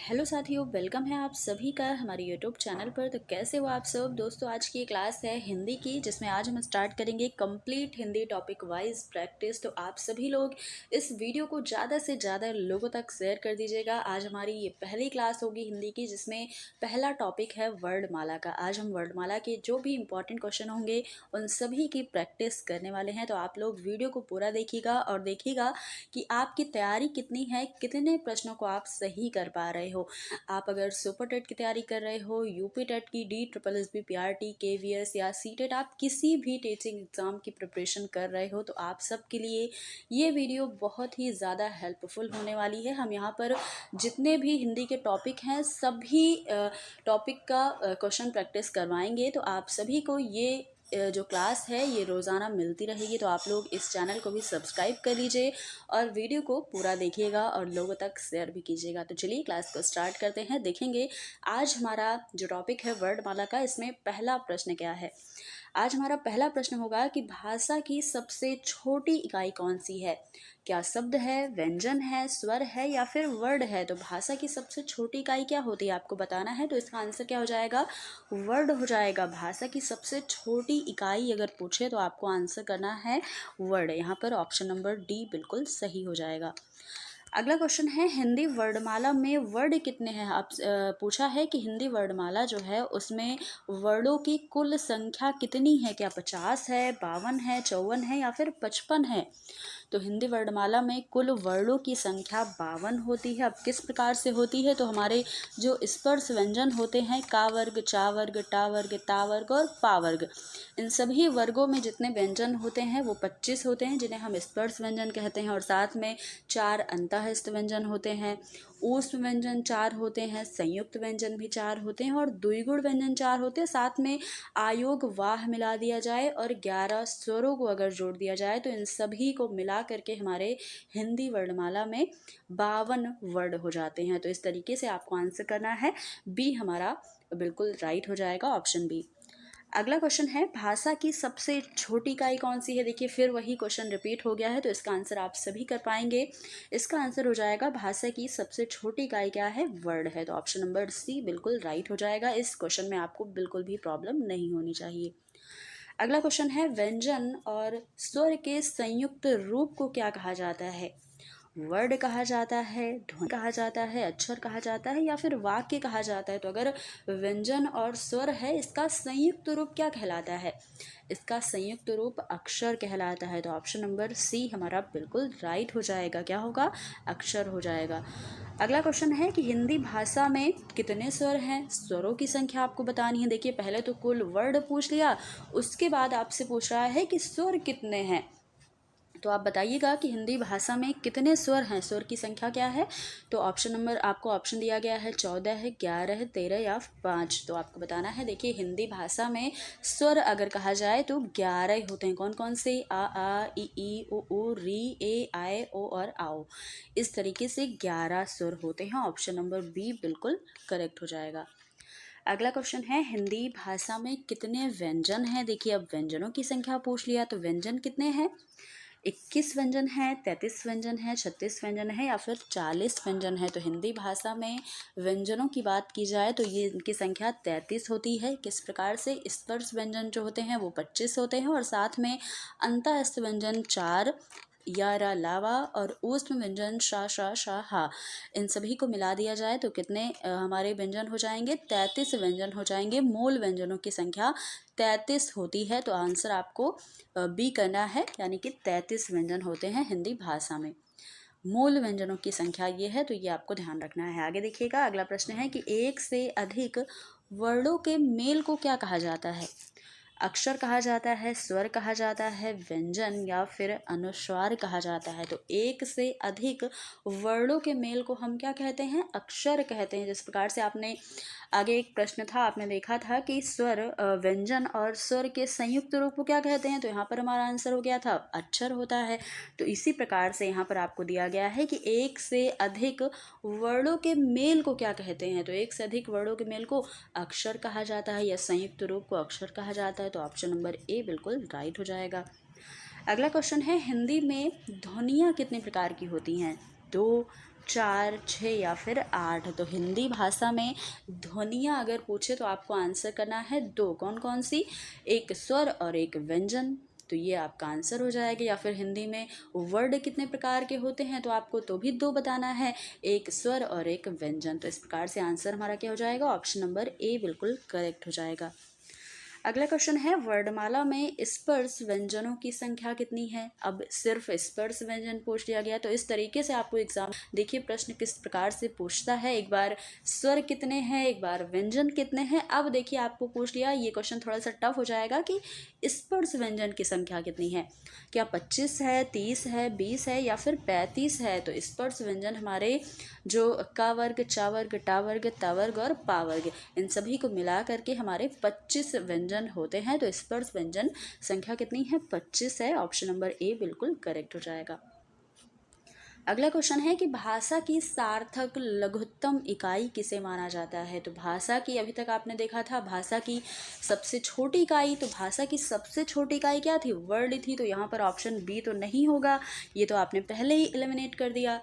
Hello साथियों, welcome है आप सभी का हमारे यूट्यूब चैनल पर। तो कैसे हो आप सब दोस्तों। आज की क्लास है हिंदी की, जिसमें आज हम स्टार्ट करेंगे complete Hindi topic wise practice. तो आप सभी लोग इस वीडियो को ज़्यादा से ज़्यादा लोगों तक शेयर कर दीजिएगा। आज हमारी ये पहली क्लास होगी हिंदी की, जिसमें पहला टॉपिक है वर्णमाला का। आज हम वर्णमाला के जो भी इंपॉर्टेंट क्वेश्चन होंगे उन सभी की प्रैक्टिस करने वाले हैं। तो आप लोग वीडियो को पूरा देखिएगा और देखिएगा कि आपकी तैयारी कितनी है, कितने प्रश्नों को आप सही कर पा रहे हो। आप अगर सुपर टेट की तैयारी कर रहे हो, यूपी टेट की, D triple S B, PRT, KVS या सी टेट, आप किसी भी टीचिंग एग्जाम की प्रिपरेशन कर रहे हो, तो आप सब के लिए ये वीडियो बहुत ही ज़्यादा हेल्पफुल होने वाली है। हम यहाँ पर जितने भी हिंदी के टॉपिक हैं सभी टॉपिक का क्वेश्चन प्रैक्टिस करवाएंगे। तो आप सभी को ये जो क्लास है ये रोज़ाना मिलती रहेगी। तो आप लोग इस चैनल को भी सब्सक्राइब कर लीजिए और वीडियो को पूरा देखिएगा और लोगों तक शेयर भी कीजिएगा। तो चलिए क्लास को स्टार्ट करते हैं। देखेंगे आज हमारा जो टॉपिक है वर्णमाला का, इसमें पहला प्रश्न क्या है। आज हमारा पहला प्रश्न होगा कि भाषा की सबसे छोटी इकाई कौन सी है। क्या शब्द है, व्यंजन है, स्वर है या फिर वर्ड है। तो भाषा की सबसे छोटी इकाई क्या होती है आपको बताना है। तो इसका आंसर क्या हो जाएगा, वर्ड हो जाएगा। भाषा की सबसे छोटी इकाई अगर पूछे तो आपको आंसर करना है वर्ड। यहाँ पर ऑप्शन नंबर डी बिल्कुल सही हो जाएगा। अगला क्वेश्चन है हिंदी वर्णमाला में वर्ड कितने हैं। आप पूछा है कि हिंदी वर्णमाला जो है उसमें वर्डों की कुल संख्या कितनी है। क्या 50 है, 52 है, 54 है या फिर 55 है। तो हिंदी वर्णमाला में कुल वर्णों की संख्या 52 होती है। अब किस प्रकार से होती है, तो हमारे जो स्पर्श व्यंजन होते हैं, का वर्ग, चा वर्ग, टा वर्ग, ता वर्ग और पा वर्ग, इन सभी वर्गों में जितने व्यंजन होते हैं वो 25 होते हैं, जिन्हें हम स्पर्श व्यंजन कहते हैं। और साथ में 4 अंतःस्थ व्यंजन होते हैं, ऊष्म व्यंजन 4 होते हैं, संयुक्त व्यंजन भी 4 होते हैं और द्विगुण व्यंजन 4 होते हैं। साथ में आयोग वाह मिला दिया जाए और 11 स्वरों को अगर जोड़ दिया जाए तो इन सभी को मिला करके हमारे हिंदी वर्णमाला में 52 वर्ड हो जाते हैं। तो इस तरीके से आपको आंसर करना है। बी हमारा बिल्कुल राइट हो जाएगा, ऑप्शन बी। अगला क्वेश्चन है भाषा की सबसे छोटी इकाई कौन सी है। देखिए फिर वही क्वेश्चन रिपीट हो गया है, तो इसका आंसर आप सभी कर पाएंगे। इसका आंसर हो जाएगा भाषा की सबसे छोटी इकाई क्या है, वर्ड है। तो ऑप्शन नंबर सी बिल्कुल राइट हो जाएगा। इस क्वेश्चन में आपको बिल्कुल भी प्रॉब्लम नहीं होनी चाहिए। अगला क्वेश्चन है व्यंजन और स्वर के संयुक्त रूप को क्या कहा जाता है। वर्ड कहा जाता है, ध्वनि कहा जाता है, अक्षर कहा जाता है या फिर वाक्य कहा जाता है। तो अगर व्यंजन और स्वर है, इसका संयुक्त रूप क्या कहलाता है। इसका संयुक्त रूप अक्षर कहलाता है। तो ऑप्शन नंबर सी हमारा बिल्कुल राइट हो जाएगा। क्या होगा, अक्षर हो जाएगा। अगला क्वेश्चन है कि हिंदी भाषा में कितने स्वर हैं। स्वरों की संख्या आपको बतानी है। देखिए पहले तो कुल वर्ड पूछ लिया, उसके बाद आपसे पूछ रहा है कि स्वर कितने हैं। तो आप बताइएगा कि हिंदी भाषा में कितने स्वर हैं, स्वर की संख्या क्या है। तो ऑप्शन नंबर आपको ऑप्शन दिया गया है 14 है, 11 है, 13 या 5। तो आपको बताना है। देखिए हिंदी भाषा में स्वर अगर कहा जाए तो 11 होते हैं। कौन कौन से, आ ई उ री ए आए ओ और आओ। इस तरीके से 11 स्वर होते हैं। ऑप्शन नंबर बी बिल्कुल करेक्ट हो जाएगा। अगला क्वेश्चन है हिंदी भाषा में कितने व्यंजन हैं। देखिए अब व्यंजनों की संख्या पूछ लिया, तो व्यंजन कितने हैं, 21 व्यंजन है, 33 व्यंजन है, 36 व्यंजन है या फिर 40 व्यंजन है। तो हिंदी भाषा में व्यंजनों की बात की जाए तो ये इनकी संख्या 33 होती है। किस प्रकार से, स्पर्श व्यंजन जो होते हैं वो 25 होते हैं और साथ में अंतःस्थ व्यंजन 4 या रा लावा और ऊष्म व्यंजन शा शा शा हा, इन सभी को मिला दिया जाए तो कितने हमारे व्यंजन हो जाएंगे, 33 व्यंजन हो जाएंगे। मूल व्यंजनों की संख्या 33 होती है। तो आंसर आपको बी करना है, यानी कि 33 व्यंजन होते हैं हिंदी भाषा में। मूल व्यंजनों की संख्या ये है, तो ये आपको ध्यान रखना है। आगे देखिएगा अगला प्रश्न है कि एक से अधिक वर्णों के मेल को क्या कहा जाता है। अक्षर कहा जाता है, स्वर कहा जाता है, व्यंजन या फिर अनुस्वार कहा जाता है। तो एक से अधिक वर्णों के मेल को हम क्या कहते हैं, अक्षर कहते हैं। जिस प्रकार से आपने आगे एक प्रश्न था, आपने देखा था कि स्वर, व्यंजन और स्वर के संयुक्त रूप को क्या कहते हैं। तो यहाँ पर हमारा आंसर हो गया था अक्षर होता है। तो इसी प्रकार से यहाँ पर आपको दिया गया है कि एक से अधिक वर्णों के मेल को क्या कहते हैं। तो एक से अधिक वर्णों के मेल को अक्षर कहा जाता है या संयुक्त रूप को अक्षर कहा जाता है। तो ऑप्शन नंबर ए बिल्कुल राइट हो जाएगा। अगला क्वेश्चन है हिंदी में ध्वनियाँ कितने प्रकार की होती हैं। 2, 4, 6 या फिर 8। तो हिंदी भाषा में ध्वनियाँ अगर पूछे तो आपको आंसर करना है 2। कौन कौन सी? एक स्वर और एक व्यंजन। तो ये आपका आंसर हो जाएगा। या फिर हिंदी में वर्ड कितने प्रकार के होते हैं तो आपको तो भी 2 बताना है, एक स्वर और एक व्यंजन। तो इस प्रकार से आंसर हमारा क्या हो जाएगा? ऑप्शन नंबर ए बिल्कुल करेक्ट हो जाएगा। अगला क्वेश्चन है वर्णमाला में स्पर्श व्यंजनों की संख्या कितनी है? अब सिर्फ स्पर्श व्यंजन पूछ लिया गया। तो इस तरीके से आपको एग्जाम, देखिए प्रश्न किस प्रकार से पूछता है। एक बार स्वर कितने हैं, एक बार व्यंजन कितने हैं। अब देखिए आपको पूछ लिया, ये क्वेश्चन थोड़ा सा टफ हो जाएगा कि स्पर्श व्यंजन की संख्या कितनी है। क्या 25 है, 30 है, 20 है या फिर 35 है? तो स्पर्श व्यंजन हमारे जो का वर्ग, चा वर्ग, टा वर्ग, ता वर्ग और पा वर्ग, इन सभी को मिला करके हमारे 25 व्यंजन होते हैं। तो स्पर्श व्यंजन संख्या कितनी है? 25 है। ऑप्शन नंबर ए बिल्कुल करेक्ट हो जाएगा। अगला क्वेश्चन है कि भाषा की सार्थक लघुत्तम इकाई किसे माना जाता है? तो भाषा की, अभी तक आपने देखा था भाषा की सबसे छोटी इकाई, तो भाषा की सबसे छोटी इकाई क्या थी? वर्ड थी। तो यहाँ पर ऑप्शन बी तो नहीं होगा, ये तो आपने पहले ही एलिमिनेट कर दिया।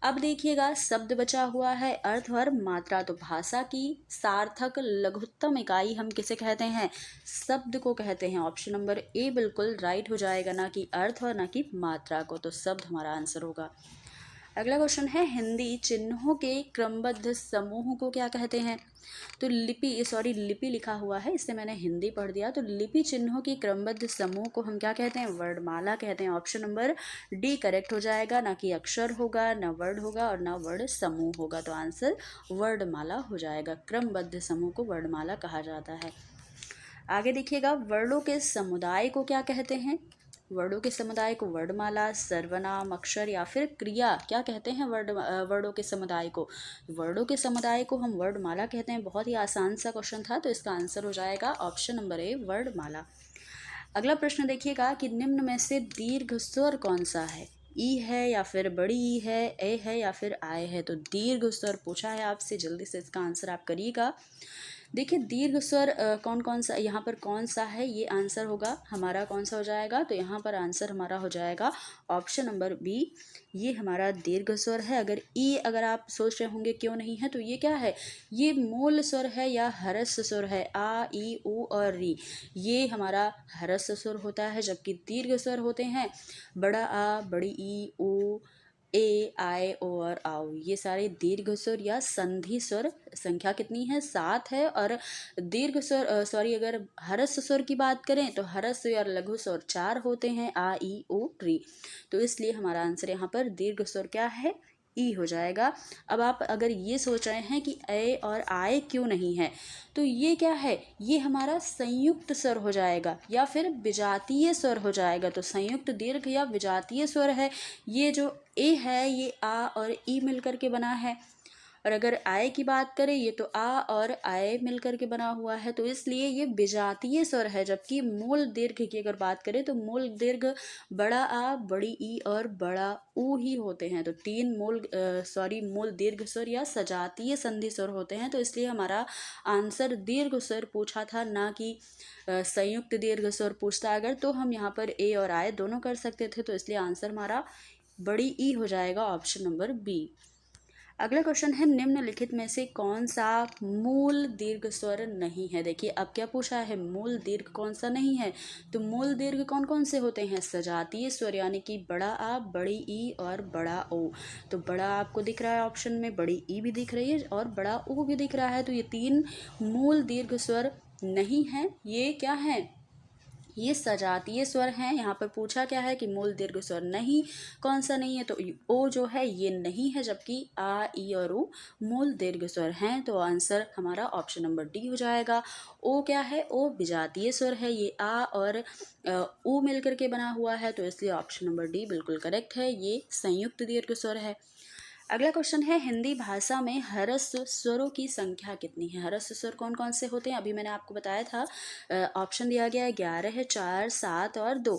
अब देखिएगा शब्द बचा हुआ है अर्थ और मात्रा। तो भाषा की सार्थक लघुत्तम इकाई हम किसे कहते हैं? शब्द को कहते हैं। ऑप्शन नंबर ए बिल्कुल राइट हो जाएगा, ना कि अर्थ और ना कि मात्रा को। तो शब्द हमारा आंसर होगा। अगला क्वेश्चन है हिंदी चिन्हों के क्रमबद्ध समूह को क्या कहते हैं? तो लिपि लिखा हुआ है, इससे मैंने हिंदी पढ़ दिया। तो लिपि चिन्हों के क्रमबद्ध समूह को हम क्या कहते हैं? वर्णमाला कहते हैं। ऑप्शन नंबर डी करेक्ट हो जाएगा, ना कि अक्षर होगा, ना वर्ड होगा और ना वर्ड समूह होगा। तो आंसर वर्णमाला हो जाएगा। क्रमबद्ध समूह को वर्णमाला कहा जाता है। आगे देखिएगा वर्णों के समुदाय को क्या कहते हैं? वर्णों के समुदाय को वर्णमाला, सर्वनाम, अक्षर या फिर क्रिया क्या कहते हैं? वर्णों के समुदाय को, वर्णों के समुदाय को हम वर्णमाला कहते हैं। बहुत ही आसान सा क्वेश्चन था, तो इसका आंसर हो जाएगा ऑप्शन नंबर ए वर्णमाला। अगला प्रश्न देखिएगा कि निम्न में से दीर्घ स्वर कौन सा है? ई है या फिर बड़ी ई है, ए है या फिर आय है? तो दीर्घ स्वर पूछा है आपसे, जल्दी से इसका आंसर आप करिएगा। देखिए दीर्घ स्वर कौन कौन सा, यहाँ पर कौन सा है, ये आंसर होगा हमारा कौन सा हो जाएगा? तो यहाँ पर आंसर हमारा हो जाएगा ऑप्शन नंबर बी, ये हमारा दीर्घ स्वर है। अगर आप सोच रहे होंगे क्यों नहीं है, तो ये क्या है? ये मूल स्वर है या हरस स्वर है। आ, ई, उ और री, ये हमारा हरस स्वर होता है। जबकि दीर्घ स्वर होते हैं बड़ा आ, बड़ी ई, उ, ए, आए, ओ और आओ, ये सारे दीर्घ स्वर या संधि स्वर। संख्या कितनी है? 7 है। और दीर्घ स्वर अगर हरस स्वर की बात करें तो हरस और लघु स्वर 4 होते हैं, आ, ई, ओ, री। तो इसलिए हमारा आंसर यहाँ पर दीर्घ स्वर क्या है? ई हो जाएगा। अब आप अगर ये सोच रहे हैं कि ए और आए क्यों नहीं है, तो ये क्या है? ये हमारा संयुक्त स्वर हो जाएगा या फिर विजातीय स्वर हो जाएगा। तो संयुक्त दीर्घ या विजातीय स्वर है। ये जो ए है ये आ और ई मिलकर के बना है। और अगर आय की बात करें, ये तो आ और आय मिलकर के बना हुआ है, तो इसलिए ये विजातीय स्वर है। जबकि मूल दीर्घ की अगर बात करें तो मूल दीर्घ बड़ा आ, बड़ी ई और बड़ा ऊ ही होते हैं। तो 3 मूल दीर्घ स्वर या सजातीय संधि स्वर होते हैं। तो इसलिए हमारा आंसर दीर्घ स्वर पूछा था, ना कि संयुक्त दीर्घ स्वर पूछता। अगर तो हम यहाँ पर ए और आय दोनों कर सकते थे। तो इसलिए आंसर हमारा बड़ी ई हो जाएगा, ऑप्शन नंबर बी। अगला क्वेश्चन है निम्नलिखित में से कौन सा मूल दीर्घ स्वर नहीं है? देखिए अब क्या पूछा है, मूल दीर्घ कौन सा नहीं है। तो मूल दीर्घ कौन कौन से होते हैं? सजातीय स्वर, यानी कि बड़ा आ, बड़ी ई और बड़ा ओ। तो बड़ा आपको दिख रहा है ऑप्शन में, बड़ी ई भी दिख रही है और बड़ा ओ भी दिख रहा है। तो ये 3 मूल दीर्घ स्वर नहीं है। ये क्या है? ये सजातीय स्वर हैं। यहाँ पर पूछा क्या है कि मूल दीर्घ स्वर नहीं, कौन सा नहीं है? तो ओ जो है ये नहीं है। जबकि आ, ई और उ मूल दीर्घ स्वर हैं। तो आंसर हमारा ऑप्शन नंबर डी हो जाएगा। ओ क्या है? ओ विजातीय स्वर है। ये आ और उ मिलकर के बना हुआ है। तो इसलिए ऑप्शन नंबर डी बिल्कुल करेक्ट है, ये संयुक्त दीर्घ स्वर है। अगला क्वेश्चन है हिंदी भाषा में हरस स्वरों की संख्या कितनी है? हरस स्वर कौन कौन से होते हैं? अभी मैंने आपको बताया था, ऑप्शन दिया गया है 11 है, 4, 7 और 2।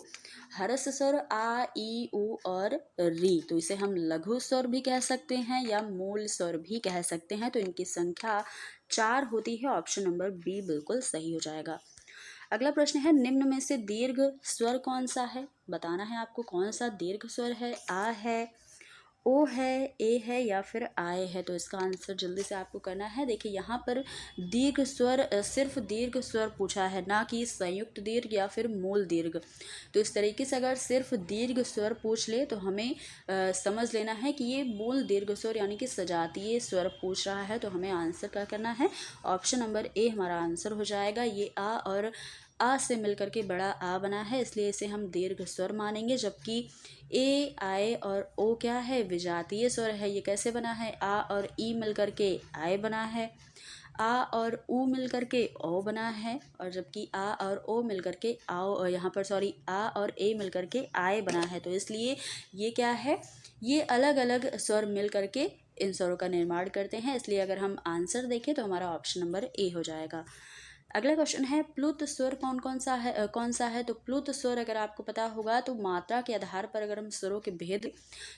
हरस स्वर आ, ई, उ और री। तो इसे हम लघु स्वर भी कह सकते हैं या मूल स्वर भी कह सकते हैं। तो इनकी संख्या 4 होती है। ऑप्शन नंबर बी बिल्कुल सही हो जाएगा। अगला प्रश्न है निम्न में से दीर्घ स्वर कौन सा है? बताना है आपको कौन सा दीर्घ स्वर है। आ है, ओ है, ए है या फिर आए है? तो इसका आंसर जल्दी से आपको करना है। देखिए यहाँ पर दीर्घ स्वर, सिर्फ दीर्घ स्वर पूछा है, ना कि संयुक्त दीर्घ या फिर मूल दीर्घ। तो इस तरीके से अगर सिर्फ दीर्घ स्वर पूछ ले तो हमें समझ लेना है कि ये मूल दीर्घ स्वर यानी कि सजातीय स्वर पूछ रहा है। तो हमें आंसर क्या करना है? ऑप्शन नंबर ए हमारा आंसर हो जाएगा। ये आ और आ से मिलकर के बड़ा आ बना है, इसलिए इसे हम दीर्घ स्वर मानेंगे। जबकि ए, आए और ओ क्या है? विजातीय स्वर है। ये कैसे बना है? आ और ई मिलकर के आए बना है, आ और ऊ मिलकर के ओ बना है, और जबकि आ और ओ मिलकर के आओ, यहाँ पर सॉरी, आ और ए मिलकर के आए बना है। तो इसलिए ये क्या है? ये अलग अलग स्वर मिल करके इन स्वरों का निर्माण करते हैं। इसलिए अगर हम आंसर देखें तो हमारा ऑप्शन नंबर ए हो जाएगा। अगला क्वेश्चन है प्लुत स्वर कौन कौन सा है? तो प्लुत स्वर अगर आपको पता होगा तो मात्रा के आधार पर अगर हम स्वरों के भेद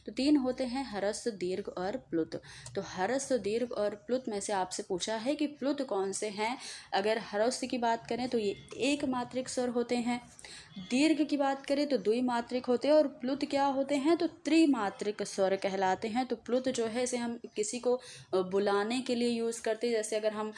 तो 3 होते हैं, ह्रस्व, दीर्घ और प्लुत। तो ह्रस्व, दीर्घ और प्लुत में से आपसे पूछा है कि प्लुत कौन से हैं। अगर ह्रस्व की बात करें तो ये एक मात्रिक स्वर होते हैं, दीर्घ की बात करें तो द्विमात्रिक होते हैं, और प्लुत क्या होते हैं? तो त्रिमात्रिक स्वर कहलाते हैं। तो प्लुत जो है इसे हम किसी को बुलाने के लिए यूज़ करते हैं। जैसे अगर हम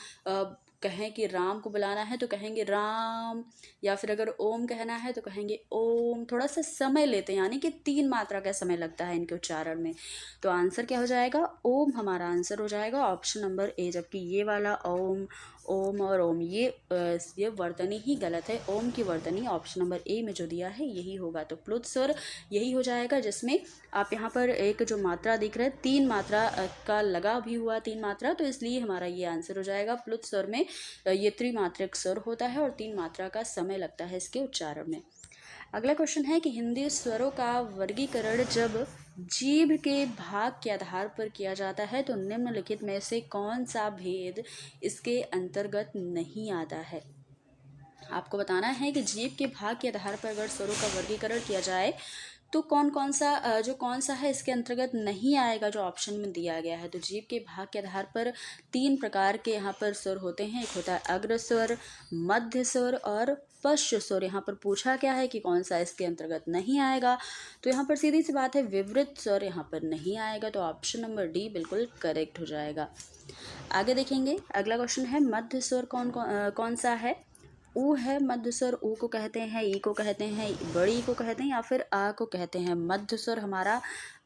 कहें कि राम को बुलाना है तो कहेंगे राम, या फिर अगर ओम कहना है तो कहेंगे ओम। थोड़ा सा समय लेते हैं, यानी कि 3 मात्रा का समय लगता है इनके उच्चारण में। तो आंसर क्या हो जाएगा? ओम हमारा आंसर हो जाएगा, ऑप्शन नंबर ए। जबकि ये वाला ओम, ओम और ओम ये वर्तनी ही गलत है। ओम की वर्तनी ऑप्शन नंबर ए में जो दिया है यही होगा। तो प्लुत स्वर यही हो जाएगा, जिसमें आप यहाँ पर एक जो मात्रा दिख रहा है 3 मात्रा का लगा भी हुआ 3 मात्रा, तो इसलिए हमारा ये आंसर हो जाएगा। प्लुत स्वर में ये त्रिमात्रिक स्वर होता है और 3 मात्रा का समय लगता है इसके उच्चारण में। अगला क्वेश्चन है कि हिंदी स्वरों का वर्गीकरण जब जीभ के भाग के आधार पर किया जाता है तो निम्नलिखित में से कौन सा भेद इसके अंतर्गत नहीं आता है? आपको बताना है कि जीभ के भाग के आधार पर अगर स्वरों का वर्गीकरण किया जाए तो कौन सा है इसके अंतर्गत नहीं आएगा, जो ऑप्शन में दिया गया है। तो जीभ के भाग के आधार पर 3 प्रकार के यहाँ पर स्वर होते हैं। एक होता है अग्र स्वर, मध्य स्वर और पश्च स्वर। यहाँ पर पूछा क्या है कि कौन सा इसके अंतर्गत नहीं आएगा, तो यहाँ पर सीधी सी बात है विवृत स्वर यहाँ पर नहीं आएगा। तो ऑप्शन नंबर डी बिल्कुल करेक्ट हो जाएगा। आगे देखेंगे, अगला क्वेश्चन है मध्य स्वर कौन सा है? ऊ है मध्य स्वर, ऊ को कहते हैं, ई को कहते हैं, बड़ी को कहते हैं, या फिर आ को कहते हैं। मध्य स्वर हमारा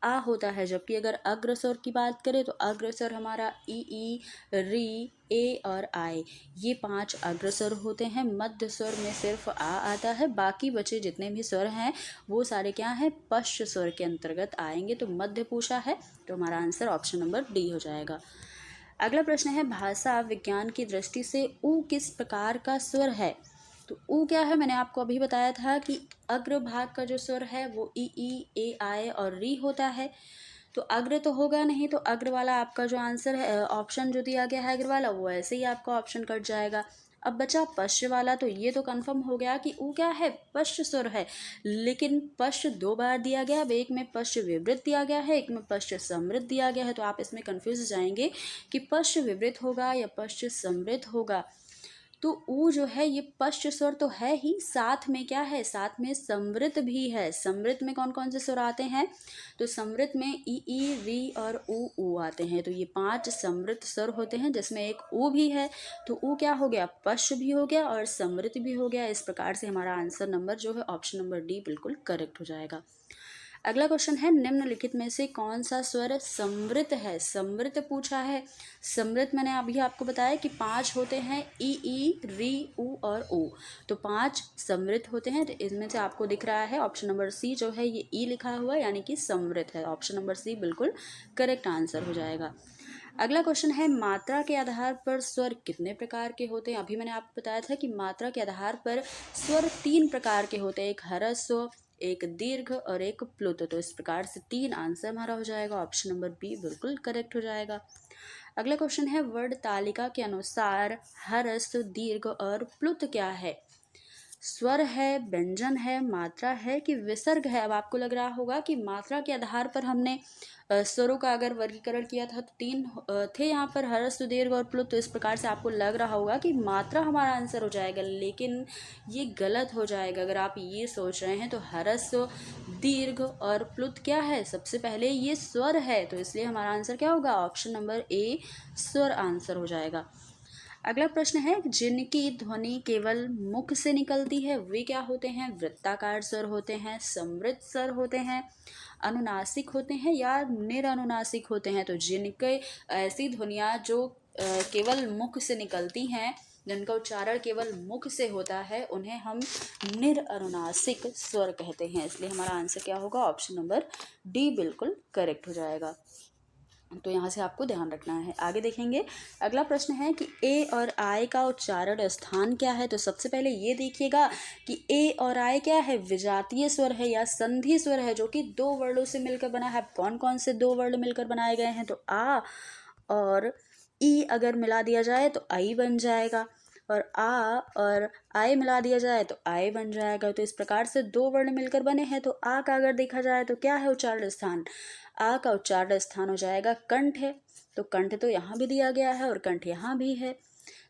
आ होता है। जबकि अगर अग्र स्वर की बात करें तो अग्र स्वर हमारा ई, री, ए और आए, ये 5 अग्र स्वर होते हैं। मध्य स्वर में सिर्फ आ आता है, बाकी बचे जितने भी स्वर हैं वो सारे क्या हैं? पश्च स्वर के अंतर्गत आएंगे। तो मध्य पूछा है तो हमारा आंसर ऑप्शन नंबर डी हो जाएगा। अगला प्रश्न है भाषा विज्ञान की दृष्टि से ऊ किस प्रकार का स्वर है? तो ऊ क्या है? मैंने आपको अभी बताया था कि अग्र भाग का जो स्वर है वो ई, ए, आए और री होता है। तो अग्र तो होगा नहीं, तो अग्र वाला आपका जो आंसर है, ऑप्शन जो दिया गया है अग्र वाला, वो ऐसे ही आपका ऑप्शन कट जाएगा। अब बचा पश्च वाला, तो ये तो कंफर्म हो गया कि ऊ क्या है? पश्च स्वर है। लेकिन पश्च 2 बार दिया गया। अब एक में पश्च विवृत दिया गया है, एक में पश्च समृद्ध दिया गया है। तो आप इसमें कंफ्यूज हो जाएंगे कि पश्च विवृत होगा या पश्च समृद्ध होगा। तो ऊ जो है ये पश्च स्वर तो है ही, साथ में क्या है? साथ में समृद्ध भी है। समृद्ध में कौन कौन से स्वर आते हैं? तो समृद्ध में ई, री और ऊ आते हैं। तो ये 5 समृद्ध स्वर होते हैं, जिसमें एक ऊ भी है। तो ऊ क्या हो गया? पश्च भी हो गया और समृद्ध भी हो गया। इस प्रकार से हमारा आंसर नंबर जो है ऑप्शन नंबर डी बिल्कुल करेक्ट हो जाएगा। अगला क्वेश्चन है निम्नलिखित में से कौन सा स्वर समृद्ध है? समृद्ध पूछा है। समृद्ध मैंने अभी आपको बताया कि 5 होते हैं, ई, री, ऊ और ऊ। तो 5 समृद्ध होते हैं। तो इनमें से आपको दिख रहा है ऑप्शन नंबर सी जो है ये ई लिखा हुआ है, यानी कि समृद्ध है। ऑप्शन नंबर सी बिल्कुल करेक्ट आंसर हो जाएगा। अगला क्वेश्चन है मात्रा के आधार पर स्वर कितने प्रकार के होते हैं? अभी मैंने आपको बताया था कि मात्रा के आधार पर स्वर 3 प्रकार के होते हैं, एक ह्रस्व, एक दीर्घ और एक प्लुत। तो इस प्रकार से 3 आंसर हमारा हो जाएगा। ऑप्शन नंबर बी बिल्कुल करेक्ट हो जाएगा। अगला क्वेश्चन है वर्ण तालिका के अनुसार ह्रस्व, दीर्घ और प्लुत क्या है? स्वर है, व्यंजन है, मात्रा है कि विसर्ग है? अब आपको लग रहा होगा कि मात्रा के आधार पर हमने स्वरों का अगर वर्गीकरण किया था तो 3 थे यहाँ पर, ह्रस्व, दीर्घ और प्लुत। तो इस प्रकार से आपको लग रहा होगा कि मात्रा हमारा आंसर हो जाएगा, लेकिन ये गलत हो जाएगा। अगर आप ये सोच रहे हैं तो ह्रस्व, दीर्घ और प्लुत क्या है, सबसे पहले ये स्वर है, तो इसलिए हमारा आंसर क्या होगा, ऑप्शन नंबर ए स्वर आंसर हो जाएगा। अगला प्रश्न है, जिनकी ध्वनि केवल मुख से निकलती है वे क्या होते हैं, वृत्ताकार स्वर होते हैं, समृद्ध स्वर होते हैं, अनुनासिक होते हैं या निरनुनासिक होते हैं। तो जिनके ऐसी ध्वनियाँ जो केवल मुख से निकलती हैं, जिनका उच्चारण केवल मुख से होता है, उन्हें हम निरनुनासिक स्वर कहते हैं। इसलिए हमारा आंसर क्या होगा, ऑप्शन नंबर डी बिल्कुल करेक्ट हो जाएगा। तो यहाँ से आपको ध्यान रखना है। आगे देखेंगे, अगला प्रश्न है कि ए और आय का उच्चारण स्थान क्या है। तो सबसे पहले ये देखिएगा कि ए और आय क्या है, विजातीय स्वर है या संधि स्वर है, जो कि दो वर्णों से मिलकर बना है। कौन कौन से दो वर्ण मिलकर बनाए गए हैं, तो आ और ई अगर मिला दिया जाए तो आई बन जाएगा, और आ और आय मिला दिया जाए तो आय बन जाएगा। तो इस प्रकार से दो वर्ण मिलकर बने हैं। तो आ का अगर देखा जाए तो क्या है उच्चारण स्थान, आ का उच्चारण स्थान हो जाएगा कंठ है। तो कंठ तो यहाँ भी दिया गया है और कंठ यहाँ भी है,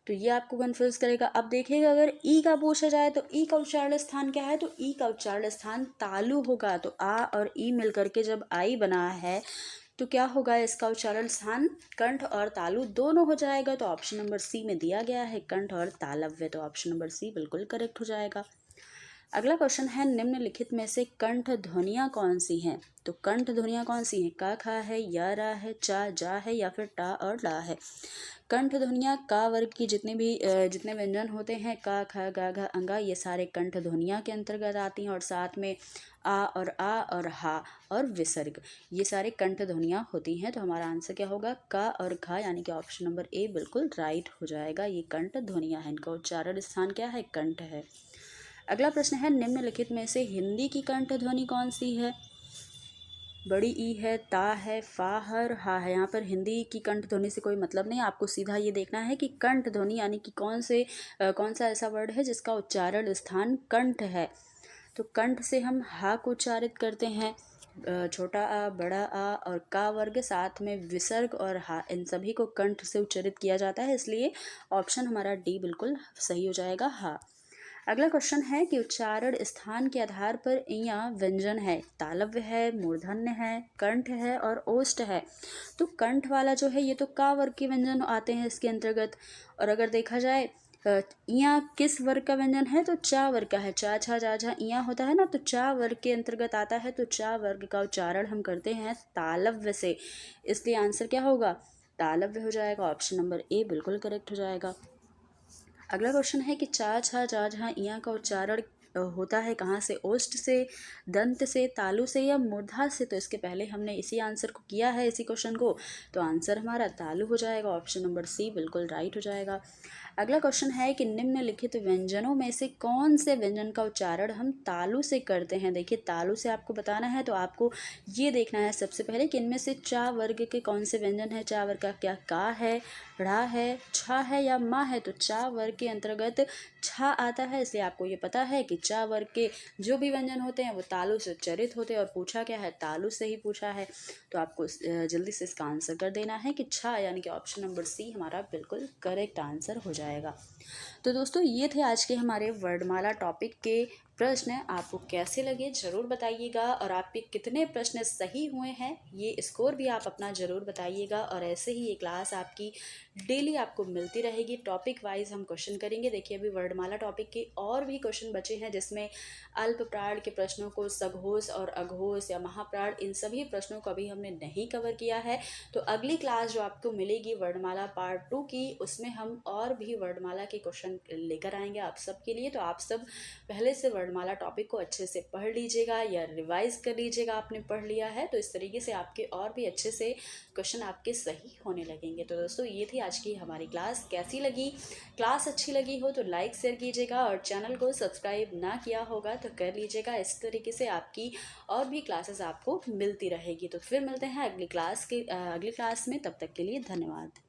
तो ये आपको कंफ्यूज करेगा। अब देखिएगा, अगर ई का पूछा जाए तो ई का उच्चारण स्थान क्या है, तो ई का उच्चारण स्थान तालु होगा। तो आ और ई मिलकर के जब आई बना है तो क्या होगा, इसका उच्चारण स्थान कंठ और तालु दोनों हो जाएगा। तो ऑप्शन नंबर सी में दिया गया है कंठ और तालव्य, तो ऑप्शन नंबर सी बिल्कुल करेक्ट हो जाएगा। अगला क्वेश्चन है, निम्नलिखित में से कंठ ध्वनियाँ कौन सी हैं। तो कंठ ध्वनियाँ कौन सी हैं, का खा है, या रा है, चा जा है या फिर टा और ला है। कंठ ध्वनियाँ का वर्ग की जितने व्यंजन होते हैं, का खा गा घा अंगा, ये सारे कंठ ध्वनियाँ के अंतर्गत आती हैं। और साथ में आ और हा और विसर्ग, ये सारे कंठ ध्वनियाँ होती हैं। तो हमारा आंसर क्या होगा, का और खा, यानी कि ऑप्शन नंबर ए बिल्कुल राइट हो जाएगा। ये कंठ ध्वनियाँ हैं, इनका उच्चारण स्थान क्या है, कंठ है। अगला प्रश्न है, निम्नलिखित में से हिंदी की कंठ ध्वनि कौन सी है। बड़ी ई है, ता है, फा हर हा है। यहाँ पर हिंदी की कंठ ध्वनि से कोई मतलब नहीं, आपको सीधा ये देखना है कि कंठ ध्वनि यानी कि कौन सा ऐसा वर्ड है जिसका उच्चारण स्थान कंठ है। तो कंठ से हम हा को उच्चारित करते हैं, छोटा आ, बड़ा आ और का वर्ग, साथ में विसर्ग और हा, इन सभी को कंठ से उच्चारित किया जाता है। इसलिए ऑप्शन हमारा डी बिल्कुल सही हो जाएगा, हा। अगला क्वेश्चन है कि उच्चारण स्थान के आधार पर यहाँ व्यंजन है, तालव्य है, मूर्धन्य है, कंठ है और ओष्ठ है। तो कंठ वाला जो है ये तो का वर्ग के व्यंजन आते हैं इसके अंतर्गत। और अगर देखा जाए यहाँ किस वर्ग का व्यंजन है, तो चा वर्ग का है। चा छा जा झा यहाँ होता है ना, तो चा वर्ग के अंतर्गत आता है। तो चा वर्ग का उच्चारण हम करते हैं तालव्य से, इसलिए आंसर क्या होगा, तालव्य हो जाएगा। ऑप्शन नंबर ए बिल्कुल करेक्ट हो जाएगा। अगला क्वेश्चन है कि चा छा जा झा इया का उच्चारण होता है कहाँ से, ओष्ठ से, दंत से, तालु से या मूर्धा से। तो इसके पहले हमने इसी आंसर को किया है, इसी क्वेश्चन को, तो आंसर हमारा तालु हो जाएगा। ऑप्शन नंबर सी बिल्कुल राइट हो जाएगा। अगला क्वेश्चन है कि निम्नलिखित व्यंजनों में से कौन से व्यंजन का उच्चारण हम तालु से करते हैं। देखिए, तालु से आपको बताना है तो आपको ये देखना है सबसे पहले कि इनमें से चा वर्ग के कौन से व्यंजन है। चा वर्ग का क्या का है, ढ़ा है, छा है या मा है। तो चा वर्ग के अंतर्गत छा आता है, इसलिए आपको ये पता है कि चा वर्ग के जो भी व्यंजन होते हैं वो तालु से उच्चारित होते हैं। और पूछा क्या है, तालु से ही पूछा है। तो आपको जल्दी से इसका आंसर कर देना है कि छा, यानी कि ऑप्शन नंबर सी हमारा बिल्कुल करेक्ट आंसर हो जाएगा। तो दोस्तों, ये थे आज के हमारे वर्णमाला टॉपिक के प्रश्न। आपको कैसे लगे ज़रूर बताइएगा, और आपके कितने प्रश्न सही हुए हैं ये स्कोर भी आप अपना ज़रूर बताइएगा। और ऐसे ही ये क्लास आपकी डेली आपको मिलती रहेगी, टॉपिक वाइज हम क्वेश्चन करेंगे। देखिए, अभी वर्णमाला टॉपिक के और भी क्वेश्चन बचे हैं, जिसमें अल्प प्राण के प्रश्नों को, सघोष और अघोष या महाप्राण, इन सभी प्रश्नों को अभी हमने नहीं कवर किया है। तो अगली क्लास जो आपको मिलेगी वर्णमाला पार्ट 2 की, उसमें हम और भी वर्णमाला के क्वेश्चन लेकर आएंगे आप सबके लिए। तो आप सब पहले से वर्णमाला टॉपिक को अच्छे से पढ़ लीजिएगा या रिवाइज कर लीजिएगा, आपने पढ़ लिया है तो इस तरीके से आपके और भी अच्छे से क्वेश्चन आपके सही होने लगेंगे। तो दोस्तों, ये थी आज की हमारी क्लास। कैसी लगी क्लास, अच्छी लगी हो तो लाइक शेयर कीजिएगा, और चैनल को सब्सक्राइब ना किया होगा तो कर लीजिएगा। इस तरीके से आपकी और भी क्लासेस आपको मिलती रहेगी। तो फिर मिलते हैं अगली क्लास में, तब तक के लिए धन्यवाद।